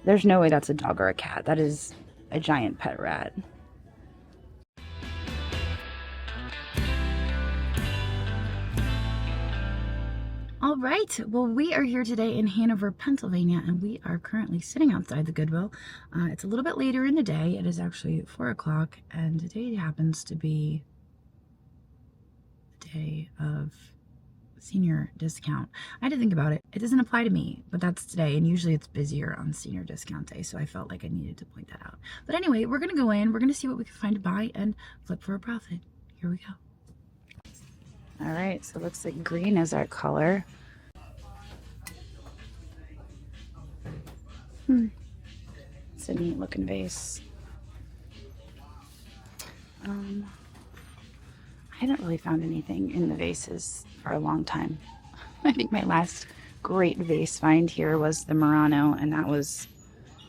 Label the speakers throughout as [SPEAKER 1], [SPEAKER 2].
[SPEAKER 1] There's no way that's a dog or a cat. That is a giant pet rat. All right, well, we are here today in Hanover, Pennsylvania, and we are currently sitting outside the Goodwill. It's a little bit later in the day. It is actually 4 o'clock, and today happens to be the day of senior discount. I had to think about it. It doesn't apply to me, but that's today, and usually it's busier on senior discount day, so I felt like I needed to point that out. But anyway, we're going to go in. We're going to see what we can find to buy and flip for a profit. Here we go. All right, so it looks like green is our color. It's a neat looking vase. I haven't really found anything in the vases for a long time. I think my last great vase find here was the Murano, and that was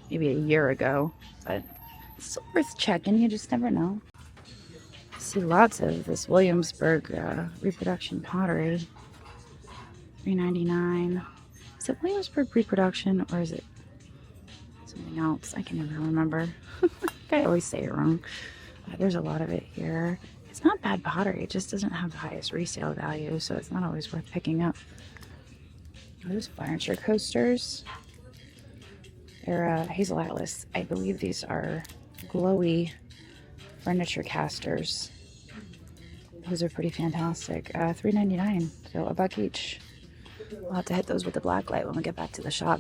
[SPEAKER 1] maybe a year ago, but it's still worth checking. You just never know. I see lots of this Williamsburg reproduction pottery. $3.99. Is it Williamsburg reproduction or is it something else? I can never remember. I always say it wrong. There's a lot of it here. It's not bad pottery. It just doesn't have the highest resale value, so it's not always worth picking up. Those furniture coasters. They're Hazel Atlas. I believe these are glowy furniture casters. Those are pretty fantastic. $3.99, so $1 each. We'll have to hit those with the black light when we get back to the shop.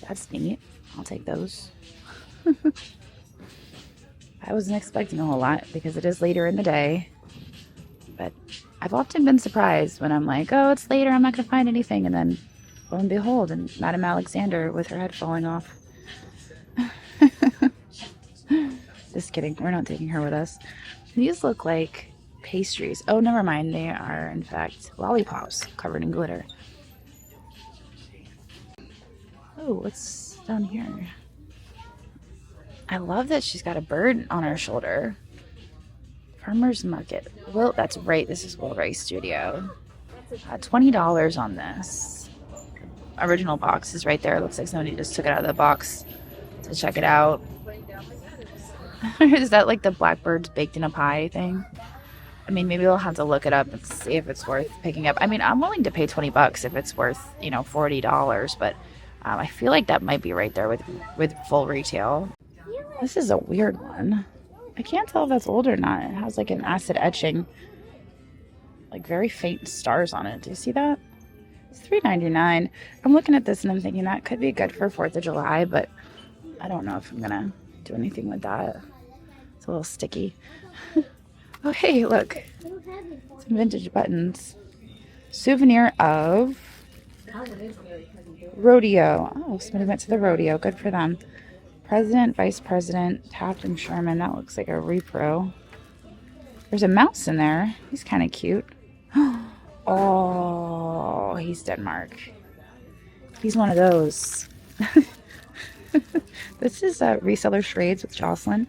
[SPEAKER 1] That's neat. I'll take those. I wasn't expecting a whole lot because it is later in the day. But I've often been surprised when I'm like, oh, it's later, I'm not going to find anything. And then, lo and behold, and Madame Alexander with her head falling off. Just kidding. We're not taking her with us. These look like pastries. Oh, never mind. They are, in fact, lollipops covered in glitter. Oh, what's down here? I love that she's got a bird on her shoulder. Farmer's Market. Well, that's right. This is Will Rice Studio. $20 on this. Original box is right there. It looks like somebody just took it out of the box to check it out. Is that like the blackbirds baked in a pie thing? I mean, maybe we'll have to look it up and see if it's worth picking up. I mean, I'm willing to pay $20 if it's worth, $40, but I feel like that might be right there with full retail. This is a weird one. I can't tell if that's old or not. It has like an acid etching, like very faint stars on it. Do you see that? It's $3.99. I'm looking at this and I'm thinking that could be good for 4th of July, but I don't know if I'm gonna do anything with that. It's a little sticky. Oh, hey, look. Some vintage buttons. Souvenir of rodeo. Oh, somebody went to the rodeo. Good for them. President, Vice President, Taft and Sherman. That looks like a repro. There's a mouse in there. He's kind of cute. Oh, he's Denmark. He's one of those. This is Reseller Charades with Jocelyn.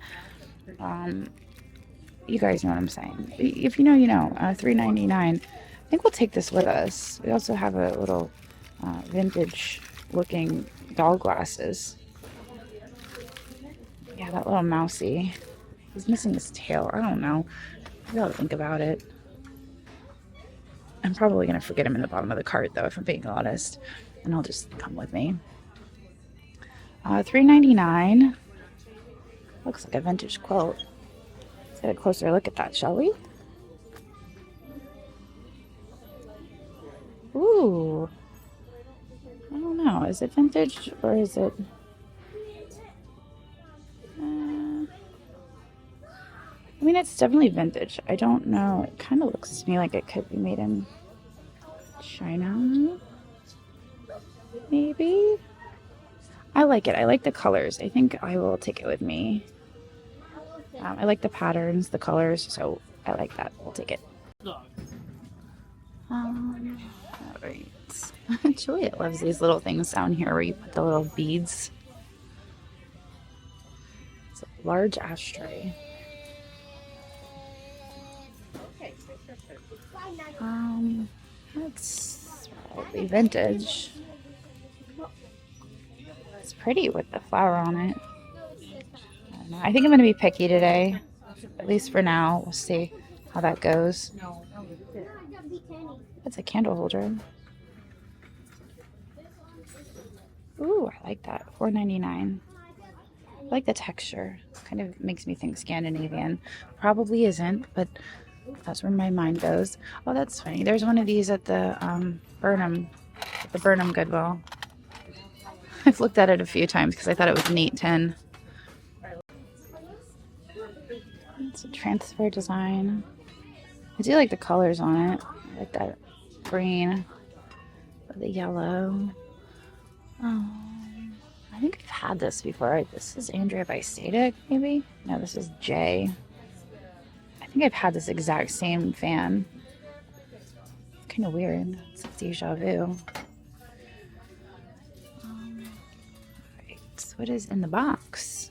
[SPEAKER 1] You guys know what I'm saying. If you know, you know. $3.99. I think we'll take this with us. We also have a little vintage-looking doll glasses. Yeah, that little mousey. He's missing his tail. I don't know. I gotta think about it. I'm probably gonna forget him in the bottom of the cart, though, if I'm being honest. And he'll just come with me. $3.99. Looks like a vintage quilt. Let's get a closer look at that, shall we? Ooh. I don't know. Is it vintage or is it... I mean, it's definitely vintage. I don't know. It kind of looks to me like it could be made in China. Maybe? I like it. I like the colors. I think I will take it with me. I like the patterns, the colors, so I like that. We'll take it. Alright. Juliet loves these little things down here where you put the little beads. It's a large ashtray. That's probably vintage. It's pretty with the flower on it. I don't know. I think I'm going to be picky today. At least for now. We'll see how that goes. That's a candle holder. Ooh, I like that. $4.99. I like the texture. Kind of makes me think Scandinavian. Probably isn't, but that's where my mind goes. Oh, that's funny. There's one of these at the Burnham Goodwill. I've looked at it a few times because I thought it was a neat tin. It's a transfer design. I do like the colors on it. I like that green with the yellow. Oh, I think I've had this before. This is Andrea by Sadek, maybe? No, this is Jay. I think I've had this exact same fan. It's kind of weird. It's a deja vu. Right. So what is in the box?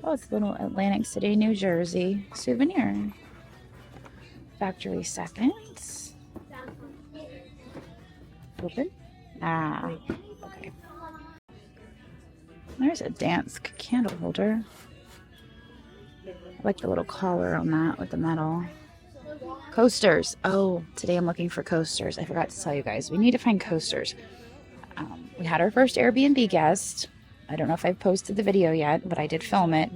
[SPEAKER 1] Oh, it's a little Atlantic City, New Jersey souvenir. Factory seconds. Open. Ah, okay. There's a dance candle holder. I like the little collar on that with the metal. Coasters. Oh, today I'm looking for coasters. I forgot to tell you guys. We need to find coasters. We had our first Airbnb guest. I don't know if I've posted the video yet, but I did film it.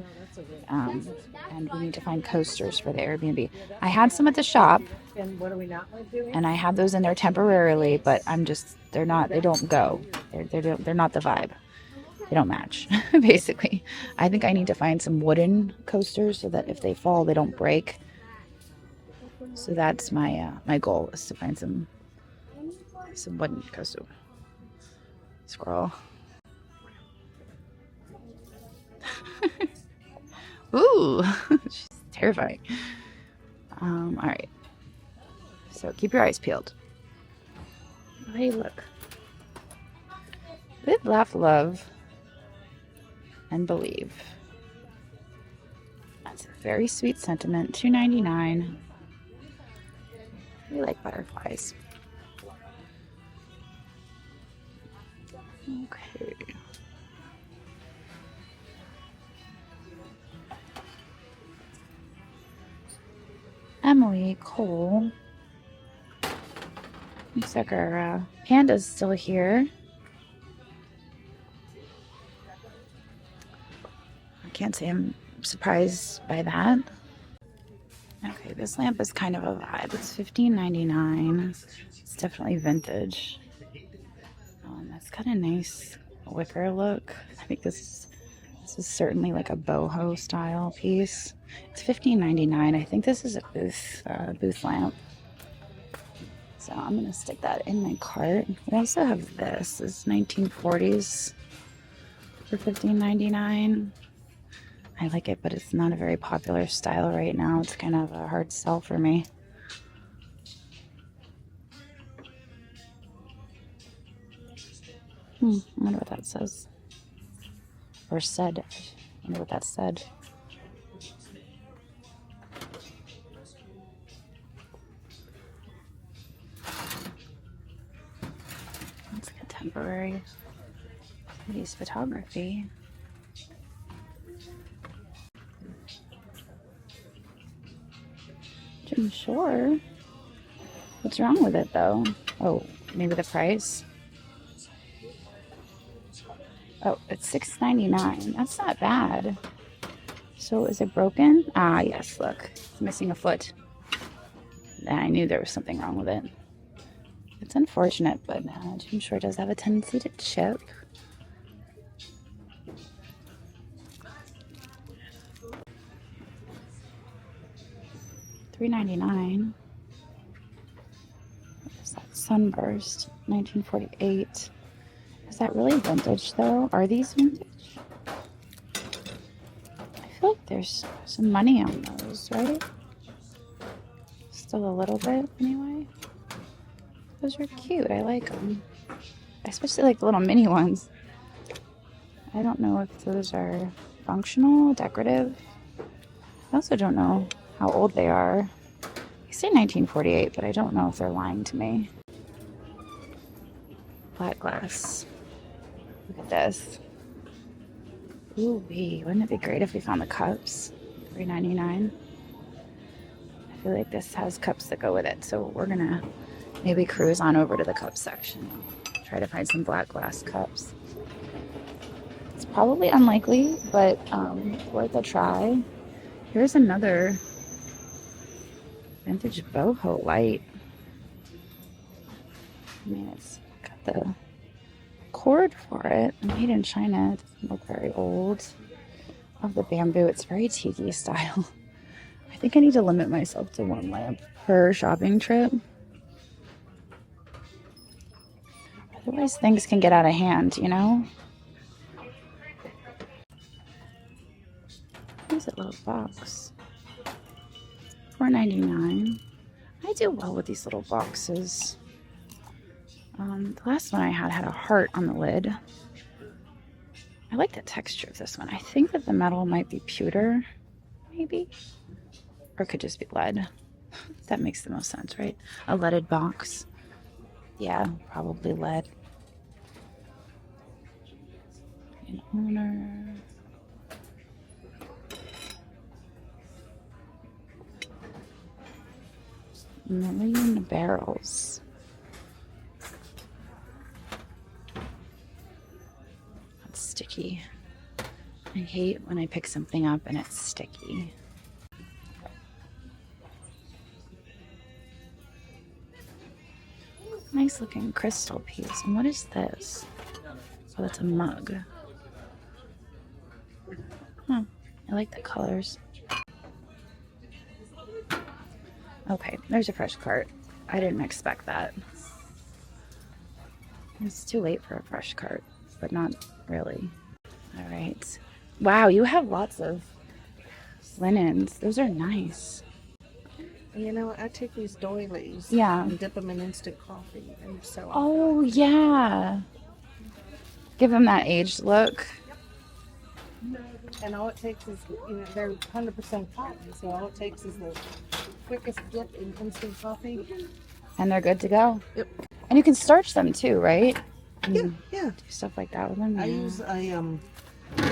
[SPEAKER 1] And we need to find coasters for the Airbnb. I had some at the shop, and I had those in there temporarily, but they don't go. They're not the vibe. They don't match, basically. I think I need to find some wooden coasters so that if they fall, they don't break. So that's my goal, is to find some wooden coaster. Squirrel. Ooh, she's terrifying. All right. So keep your eyes peeled. Oh, hey, look. Live, laugh, love, and believe. That's a very sweet sentiment. $2.99. We like butterflies. Okay. Emily Cole. Looks like our panda's still here. I can't say I'm surprised by that. Okay, this lamp is kind of a vibe. It's $15.99. It's definitely vintage. That's got a nice wicker look. I think this is certainly like a boho style piece. It's $15.99. I think this is a booth lamp. So I'm gonna stick that in my cart. We also have this. This is 1940s for $15.99. I like it, but it's not a very popular style right now. It's kind of a hard sell for me. I wonder what that says. Or said. I wonder what that said. That's contemporary. Somebody's photography. Jim Shore. What's wrong with it though? Oh, maybe the price. Oh, it's $6.99. That's not bad. So is it broken? Ah, yes, look. It's missing a foot. I knew there was something wrong with it. It's unfortunate, but Jim Shore does have a tendency to chip. $3.99. What is that? Sunburst, 1948. Is that really vintage, though? Are these vintage? I feel like there's some money on those, right? Still a little bit, anyway. Those are cute. I like them. I especially like the little mini ones. I don't know if those are functional, decorative. I also don't know how old they are. I say 1948, but I don't know if they're lying to me. Flat glass. Look at this. Ooh wee, wouldn't it be great if we found the cups? $3.99. I feel like this has cups that go with it, so we're gonna maybe cruise on over to the cup section. Try to find some black glass cups. It's probably unlikely, but worth a try. Here's another vintage boho light. I mean, it's got the cord for it. Made in China. It doesn't look very old. Love the bamboo. It's very tiki style. I think I need to limit myself to one lamp per shopping trip. Otherwise, things can get out of hand, you know? Here's a little box. $4.99. I do well with these little boxes. The last one I had a heart on the lid. I like the texture of this one. I think that the metal might be pewter, maybe? Or it could just be lead. That makes the most sense, right? A leaded box. Yeah, probably lead. An owner. Million barrels. That's sticky. I hate when I pick something up and it's sticky. Nice looking crystal piece. And what is this? Oh, that's a mug. Huh. I like the colors. Okay, there's a fresh cart. I didn't expect that. It's too late for a fresh cart, but not really. All right. Wow, you have lots of linens. Those are nice.
[SPEAKER 2] You know, I take these doilies
[SPEAKER 1] and
[SPEAKER 2] dip them in instant coffee and sell them.
[SPEAKER 1] Oh, yeah. Give them that aged look.
[SPEAKER 2] And all it takes is, they're 100% cotton, so all it takes is the quickest dip in instant coffee.
[SPEAKER 1] And they're good to go.
[SPEAKER 2] Yep.
[SPEAKER 1] And you can starch them too, right?
[SPEAKER 2] Yeah.
[SPEAKER 1] Do stuff like that with them.
[SPEAKER 2] I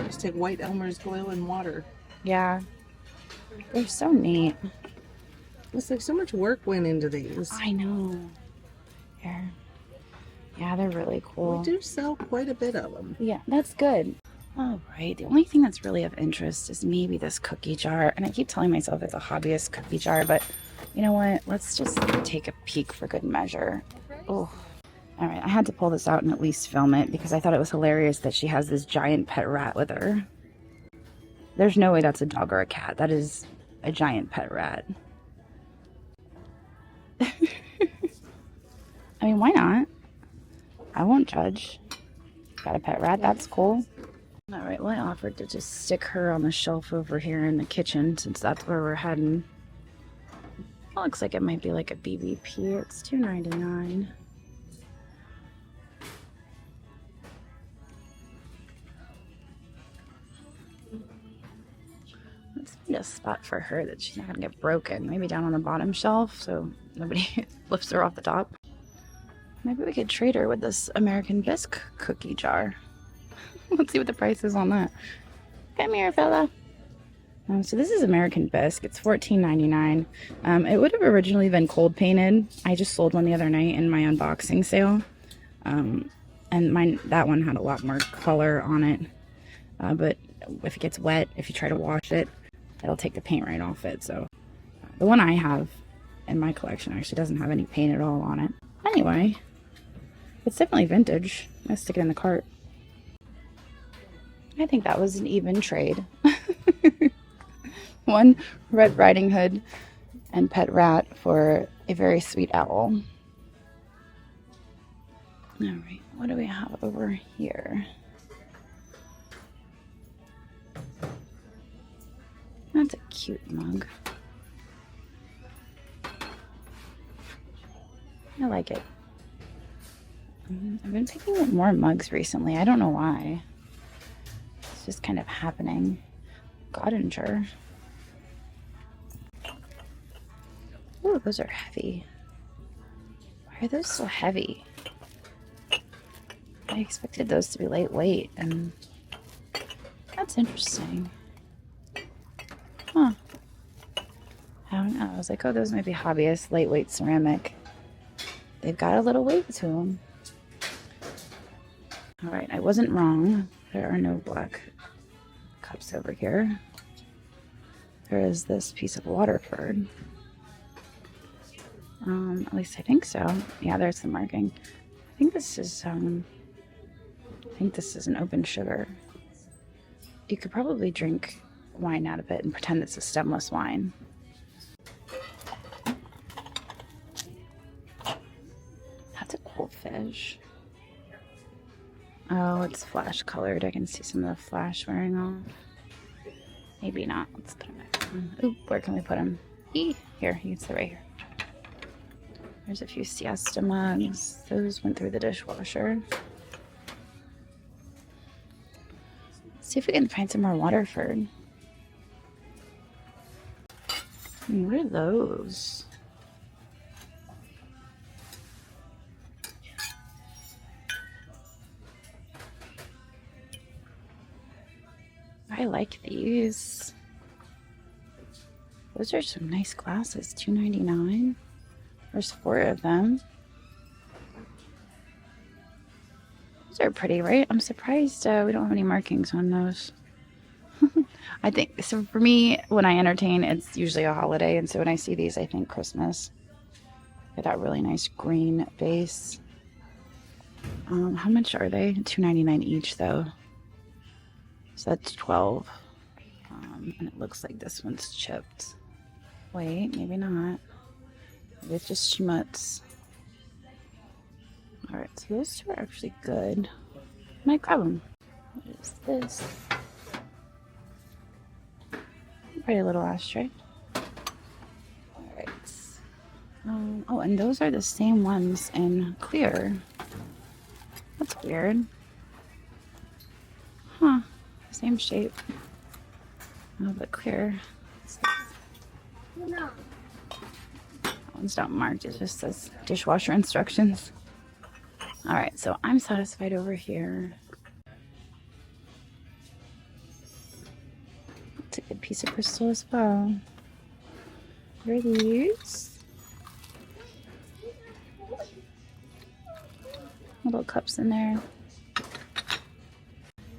[SPEAKER 2] just take white Elmer's oil and water.
[SPEAKER 1] Yeah. They're so neat.
[SPEAKER 2] It's like so much work went into these.
[SPEAKER 1] I know. Here. Yeah, they're really cool.
[SPEAKER 2] We do sell quite a bit of them.
[SPEAKER 1] Yeah, that's good. All right. The only thing that's really of interest is maybe this cookie jar. And I keep telling myself it's a hobbyist cookie jar, but you know what? Let's just take a peek for good measure. Oh. All right. I had to pull this out and at least film it because I thought it was hilarious that she has this giant pet rat with her. There's no way that's a dog or a cat. That is a giant pet rat. I mean, why not? I won't judge. Got a pet rat, that's cool. All right, well, I offered to just stick her on the shelf over here in the kitchen since that's where we're heading. It looks like it might be like a BBP. It's $2.99. Let's find a spot for her that she's not gonna get broken. Maybe down on the bottom shelf so nobody lifts her off the top. Maybe we could trade her with this American Bisque cookie jar. Let's see what the price is on that. Come here, fella. So this is American Bisque. It's $14.99. It would have originally been cold painted. I just sold one the other night in my unboxing sale. And that one had a lot more color on it. But if it gets wet, if you try to wash it, it'll take the paint right off it. So the one I have in my collection actually doesn't have any paint at all on it. Anyway, it's definitely vintage. I'm gonna stick it in the cart. I think that was an even trade. One Red Riding Hood and pet rat for a very sweet owl. All right, what do we have over here? That's a cute mug. I like it. I've been picking up more mugs recently. I don't know why. It's just kind of happening. Godinger. Ooh, those are heavy. Why are those so heavy? I expected those to be lightweight, and that's interesting. Huh. I don't know. I was like, oh, those might be hobbyist, lightweight ceramic. They've got a little weight to them. All right, I wasn't wrong. There are no black cups over here. There is this piece of Waterford. At least I think so. Yeah, there's the marking. I think this is an open sugar. You could probably drink wine out of it and pretend it's a stemless wine. That's a cool fish. Oh, it's flash colored. I can see some of the flash wearing off. Maybe not. Let's put him back on. Ooh, where can we put him? Here, you can sit right here. There's a few siesta mugs. Those went through the dishwasher. Let's see if we can find some more Waterford. What are those? I like these. Those are some nice glasses. $2.99. There's 4 of them. Those are pretty, right? I'm surprised we don't have any markings on those. I think, so for me, when I entertain, it's usually a holiday. And so when I see these, I think Christmas. Got that really nice green base. How much are they? $2.99 each, though. So that's 12. And it looks like this one's chipped. Wait, maybe not. Maybe it's just schmutz. Alright, so those 2 are actually good. I might grab them. What is this? Pretty little ashtray. Alright. Oh, and those are the same ones in clear. That's weird. Huh. Same shape. A little bit clear. That one's not marked, it just says dishwasher instructions. Alright, so I'm satisfied over here. It's a good piece of crystal as well. What are these? Little cups in there.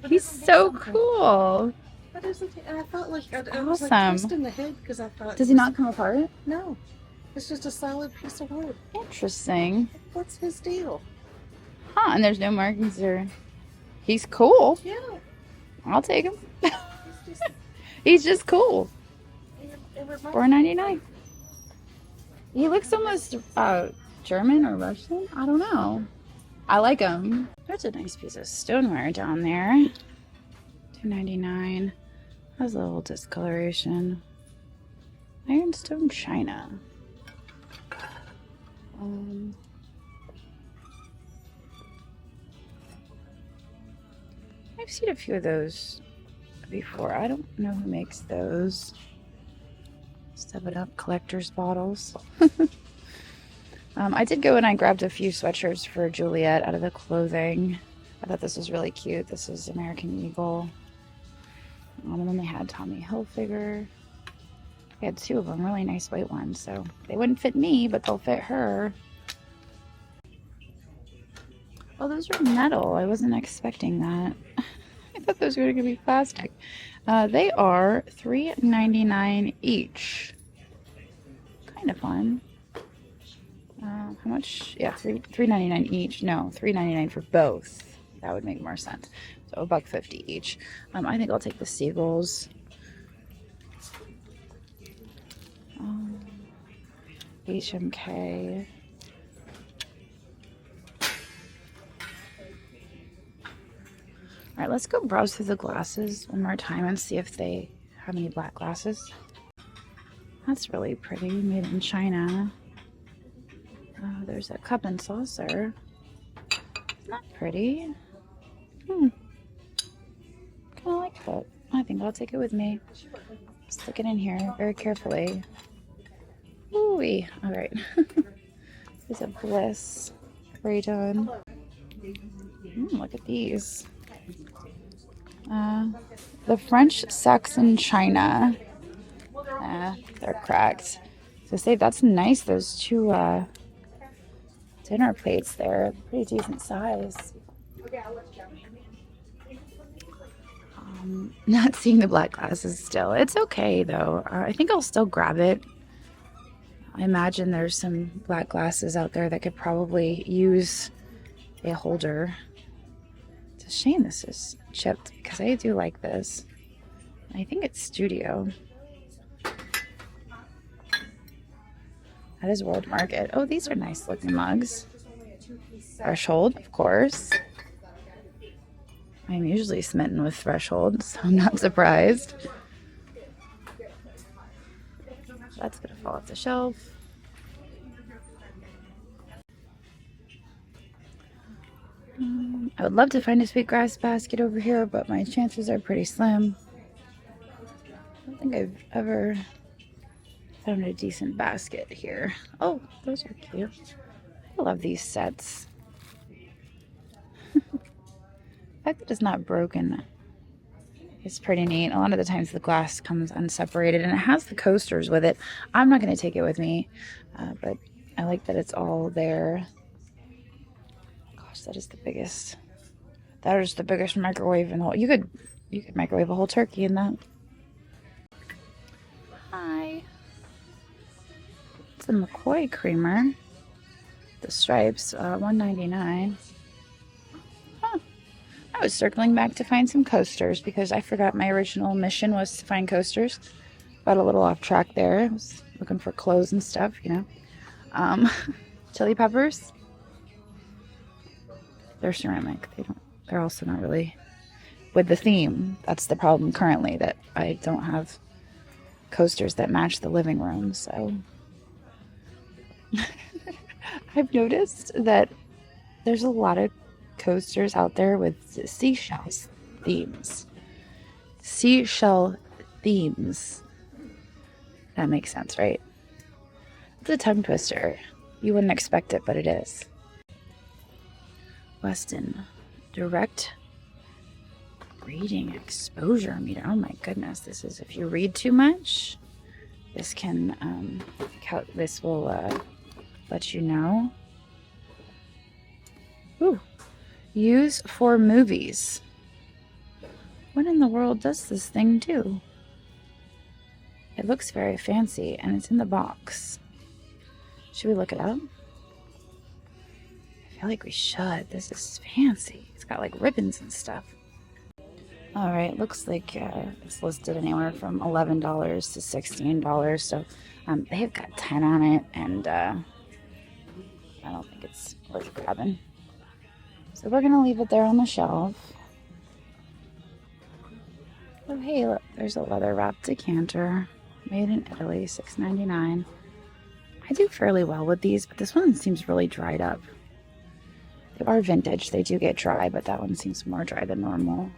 [SPEAKER 1] He's so cool.
[SPEAKER 2] What is it? I felt like I
[SPEAKER 1] awesome.
[SPEAKER 2] was like twisting the head because I thought.
[SPEAKER 1] Does he not come apart?
[SPEAKER 2] No, it's just a solid piece of wood.
[SPEAKER 1] Interesting.
[SPEAKER 2] What's his deal?
[SPEAKER 1] Huh? And there's no markings or. He's cool.
[SPEAKER 2] Yeah.
[SPEAKER 1] I'll take him. He's just cool. $4.99. He looks almost German or Russian. I don't know. I like him. There's a nice piece of stoneware down there. $2.99. Has a little discoloration. Ironstone china. I've seen a few of those before. I don't know who makes those. 7-Up collector's bottles. I did go and I grabbed a few sweatshirts for Juliet out of the clothing. I thought this was really cute. This is American Eagle. And then they had Tommy Hilfiger. They had 2 of them, really nice white ones. So they wouldn't fit me, but they'll fit her. Oh, those are metal. I wasn't expecting that. I thought those were going to be plastic. They are $3.99 each. Kind of fun. How much? Yeah, $3.99 each. No, $3.99 for both. That would make more sense. So $1.50 each. I think I'll take the seagulls. HMK. All right, let's go browse through the glasses one more time and see if they have any black glasses. That's really pretty, made in China. There's a cup and saucer. Not pretty. Kind of like that. I think I'll take it with me. Stick it in here very carefully. Ooh-wee. All right. There's a Bliss spray on. Look at these. The French Saxon China. They're cracked. So say that's nice. Those two dinner plates there, pretty decent size. Not seeing the black glasses still. It's okay though. I think I'll still grab it. I imagine there's some black glasses out there that could probably use a holder. It's a shame this is chipped because I do like this. I think it's studio. That is World Market. Oh, these are nice looking mugs. Threshold, of course. I'm usually smitten with Threshold, so I'm not surprised. That's gonna fall off the shelf. I would love to find a sweetgrass basket over here, but my chances are pretty slim. I don't think I've ever found a decent basket here. Oh, those are cute. I love these sets. The fact that it's not broken is pretty neat. A lot of the times the glass comes unseparated and it has the coasters with it. I'm not going to take it with me, but I like that it's all there. Gosh, that is the biggest. That is the biggest microwave in the whole. You could microwave a whole turkey in that. Hi. It's a McCoy creamer. The stripes, $1.99. Huh. I was circling back to find some coasters because I forgot my original mission was to find coasters. Got a little off track there. I was looking for clothes and stuff, you know. Chili peppers. They're ceramic. They're also not really with the theme. That's the problem currently, that I don't have coasters that match the living room, so I've noticed that there's a lot of coasters out there with seashells themes. Seashell themes. That makes sense, right? It's a tongue twister. You wouldn't expect it, but it is. Weston Direct Reading Exposure Meter. Oh my goodness, this is if you read too much, this can this will let you know. Ooh. Use for movies. What in the world does this thing do? It looks very fancy and it's in the box. Should we look it up? I feel like we should. This is fancy. It's got like ribbons and stuff. All right, looks like it's listed anywhere from $11 to $16. So they've got 10 on it, and I don't think it's worth grabbing. So we're gonna leave it there on the shelf. Oh hey, look, there's a leather wrapped decanter, made in Italy, $6.99. I do fairly well with these, but this one seems really dried up. They are vintage, they do get dry, but that one seems more dry than normal.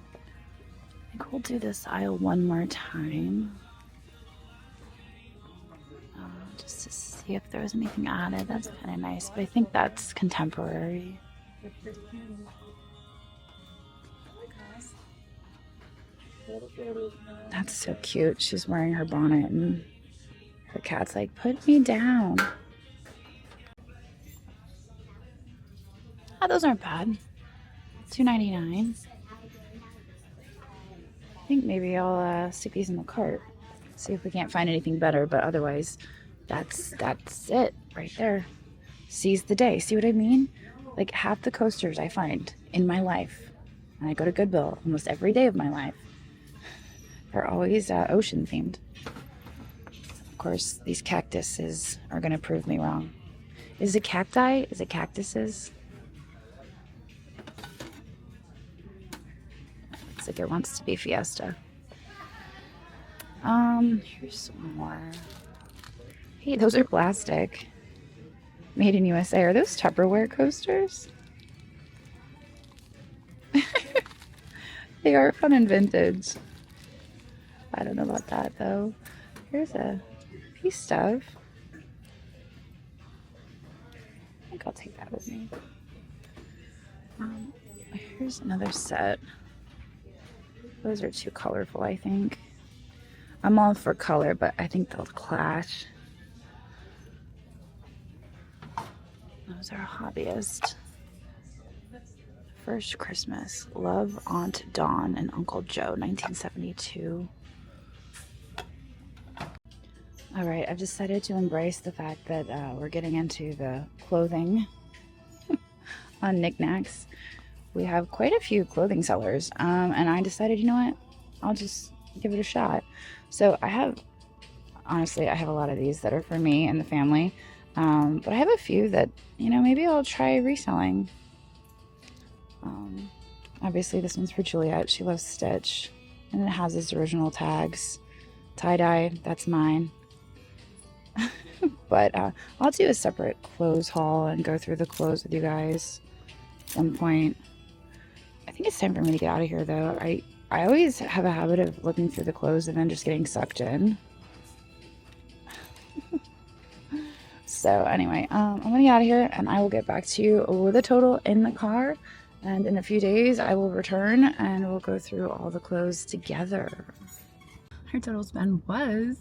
[SPEAKER 1] I think we'll do this aisle one more time. Just to see if there was anything added. That's kind of nice, but I think that's contemporary. That's so cute. She's wearing her bonnet and her cat's like, put me down. Oh, those aren't bad. $2.99. I think maybe I'll stick these in the cart. See if we can't find anything better, but otherwise, that's it right there. Seize the day. See what I mean? Like half the coasters I find in my life, and I go to Goodwill almost every day of my life, they're always ocean themed. Of course, these cactuses are going to prove me wrong. Is it cacti? Is it cactuses? Looks like it wants to be Fiesta. Here's some more. Hey, those are plastic. Made in USA. Are those Tupperware coasters? They are fun and vintage. I don't know about that though. Here's a piece of. I'll take that with me. Here's another set. Those are too colorful, I think. I'm all for color, but I think they'll clash. Those are hobbyist. First Christmas. Love Aunt Dawn and Uncle Joe, 1972. Alright, I've decided to embrace the fact that we're getting into the clothing on Niknax. We have quite a few clothing sellers, and I decided, you know what, I'll just give it a shot. So honestly, I have a lot of these that are for me and the family, but I have a few that, you know, maybe I'll try reselling. Obviously this one's for Juliet. She loves Stitch, and it has its original tags. Tie-dye, that's mine. But I'll do a separate clothes haul and go through the clothes with you guys at some point. I think it's time for me to get out of here, though. I always have a habit of looking through the clothes and then just getting sucked in. So anyway, I'm gonna get out of here, and I will get back to you with a total in the car. And in a few days, I will return and we'll go through all the clothes together. Our total spend was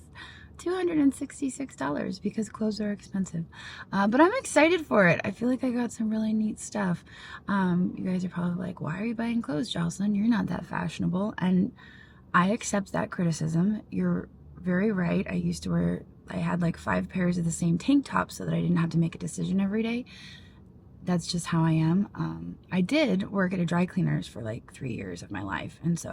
[SPEAKER 1] $266 because clothes are expensive. But I'm excited for it. I feel like I got some really neat stuff. You guys are probably like, why are you buying clothes, Jocelyn? You're not that fashionable. And I accept that criticism. You're very right. I had like 5 pairs of the same tank top so that I didn't have to make a decision every day. That's just how I am. I did work at a dry cleaners for like 3 years of my life. And so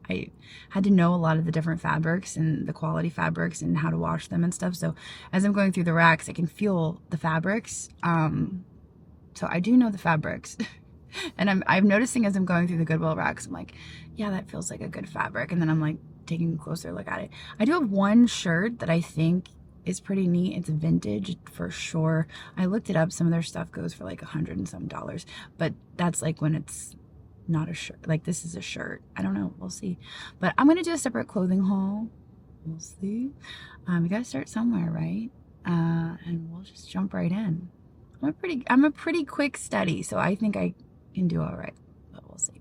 [SPEAKER 1] I had to know a lot of the different fabrics and the quality fabrics and how to wash them and stuff. So as I'm going through the racks, I can feel the fabrics. So I do know the fabrics. And I'm noticing as I'm going through the Goodwill racks, I'm like, yeah, that feels like a good fabric. And then I'm like taking a closer look at it. I do have one shirt that I think is pretty neat. It's vintage for sure. I looked it up. Some of their stuff goes for like $100 and some, but that's like when it's not a shirt. Like this is a shirt. I don't know. We'll see. But I'm gonna do a separate clothing haul. We'll see. We gotta start somewhere, right? And we'll just jump right in. I'm a pretty quick study, so I think I can do all right. But we'll see.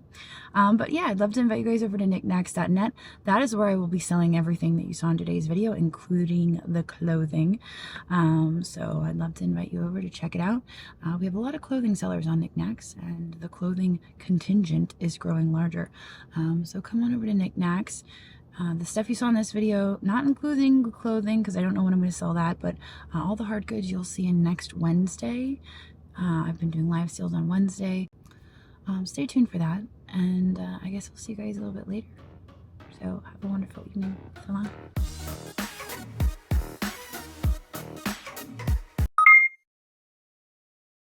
[SPEAKER 1] But yeah, I'd love to invite you guys over to Niknax.net. That is where I will be selling everything that you saw in today's video, including the clothing. So I'd love to invite you over to check it out. We have a lot of clothing sellers on Niknax, and the clothing contingent is growing larger. So come on over to Niknax. The stuff you saw in this video, not including clothing, because I don't know when I'm going to sell that, but all the hard goods you'll see in next Wednesday. I've been doing live sales on Wednesday. Stay tuned for that, and I guess we'll see you guys a little bit later. So have a wonderful evening. So long.